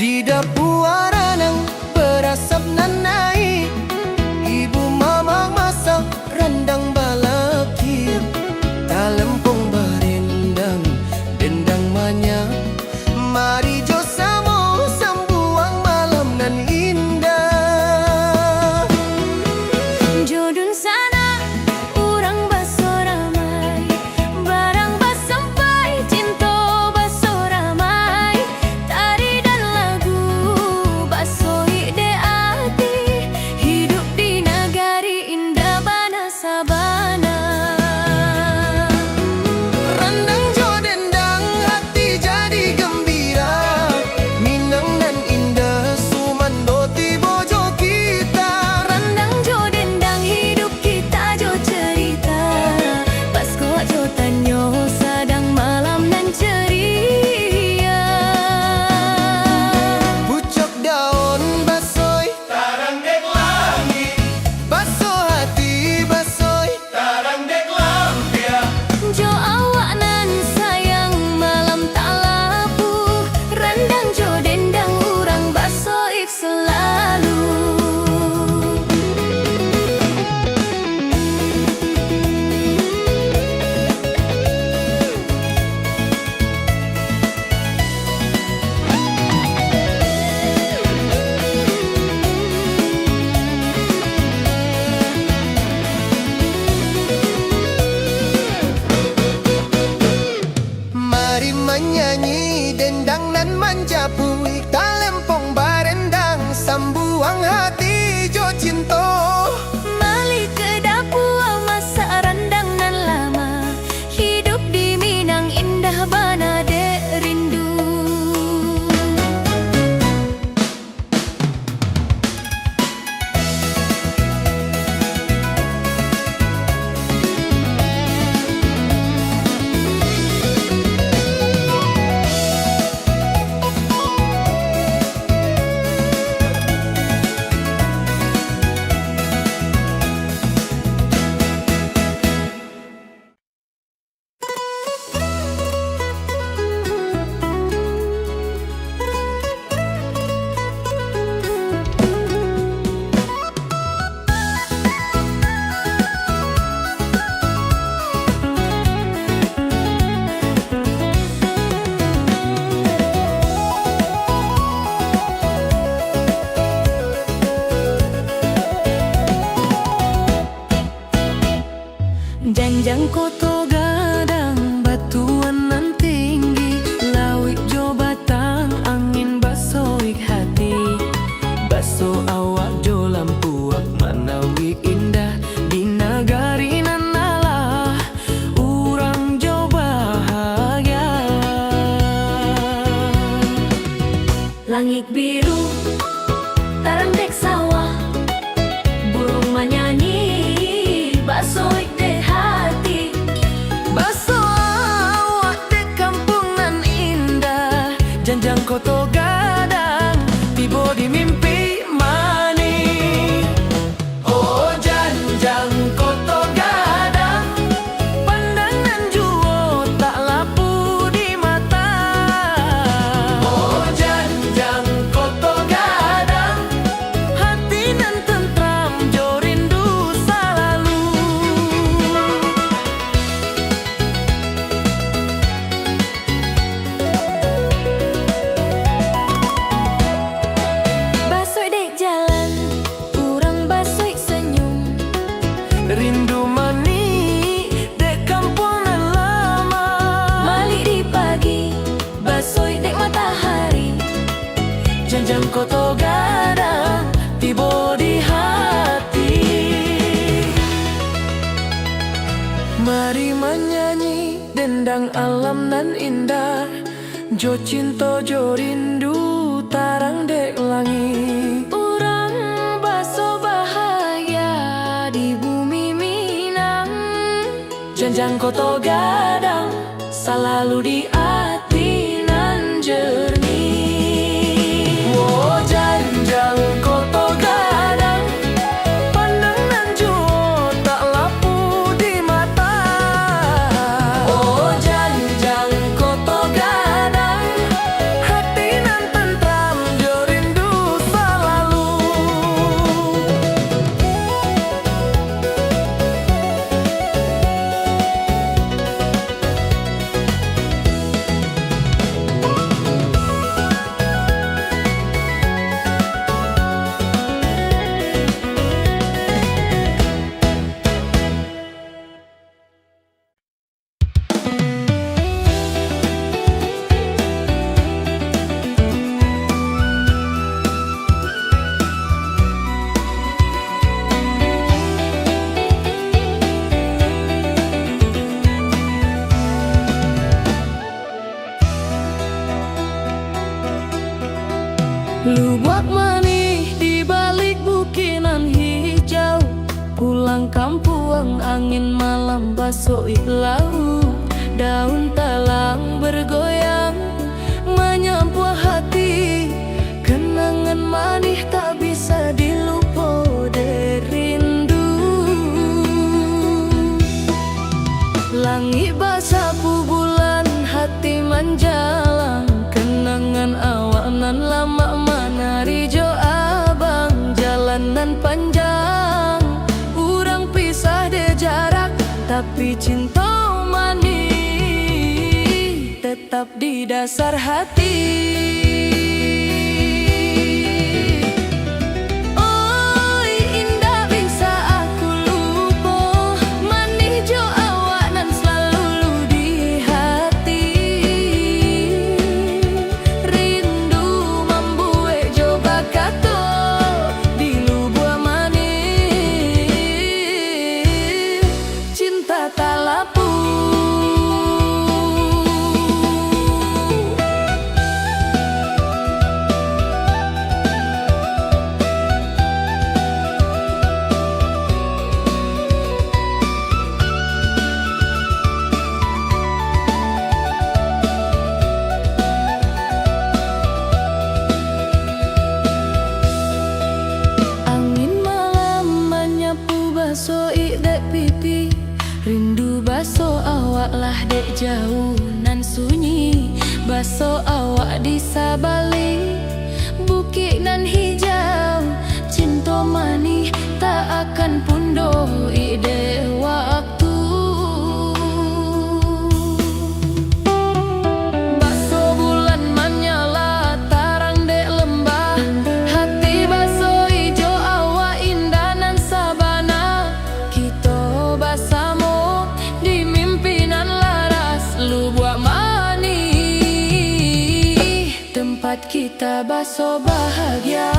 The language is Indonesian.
Di dapur nang berasap nanai, ibu mama masak rendang balakir, talempong barendang dendang manya. Mari jo samo sambuang malam nan indah. Jodun sana urang baso ramai, barang bas sampai cinto baso ramai. Tari dan lagu baso ide ati, hidup di nagari indah bana sabana. Rendang jo dendang hati jadi gembira, Minang nan indah sumando tibo jo kita. Rendang jo dendang hidup kita jo cerita, pas kok jo tanyo sadang malam nan ceria. Pucuk daun basoy tarang dek langit, baso hati basoy tarang dek lampia. Jo awak nan sayang malam tak lapu, rendang jo dendang urang basoik selalu. Mari menyanyi dendang nan menjapui, talempong barendang sambuang hati jo cinto. Mali ke dapur masak rendang nan lama, hidup di Minang indah bana dek rindu. Janjang koto gadang batuan nan tinggi, lawik jo batang angin basoik hati. Baso awak jo lampuak manawik indah, di nagari nan alah urang jo bahagia. Langit biru tarang dek sawah, burung menyanyi basoik dek hati. Baso awak dek kampung nan indah, janjang koto gadang tibo di mimpi mani. Oh janjang koto gadang, pandangan juo tak lapu di mata. Oh janjang koto gadang, hati nan tentram jo rindu selalu. Basoik dek jalan, urang basoik senyum. Rindu mani dek kampung nan lama. Mali di pagi, basoik dek matahari. Janjang koto gadang tibo di hati. Mari menyanyi dendang alam nan indah, jo cinta jo rindu tarang dek langit. Urang baso bahagia di bumi Minang, Janjang koto gadang selalu di hati nan jernih. Oh janjang koto gadang, pandangan juo tak lapu di mata. Oh janjang koto gadang, hati nan tentram Lubak manih di balik bukinan hijau, pulang kampung angin malam basoi laut. Daun talang bergoyang menyapu hati, kenangan manih tak bisa dilupa derindu. Langit basapu bulan hati menjalang, kenangan awanan lama menari jo abang. Jalanan panjang, urang pisah de jarak, tapi cinta manis tetap di dasar hati. Oi indah bisa aku lupa, manih jo awak nan selalu di hati. Rindu membuat jo bakato di lubua manih, cinta tak lapu. Basoi dek pipi, rindu baso awak lah dek jauh nan sunyi. Baso awak di sabalik bukit nan hijau, cinta manih tak akan pundoh ide waktu. Baso bulan menyala tarang dek lembah, hati baso ijo awak indah nan sabana. Kita bersama di mimpinan laras lubua manih, tempat kita baso bahagia.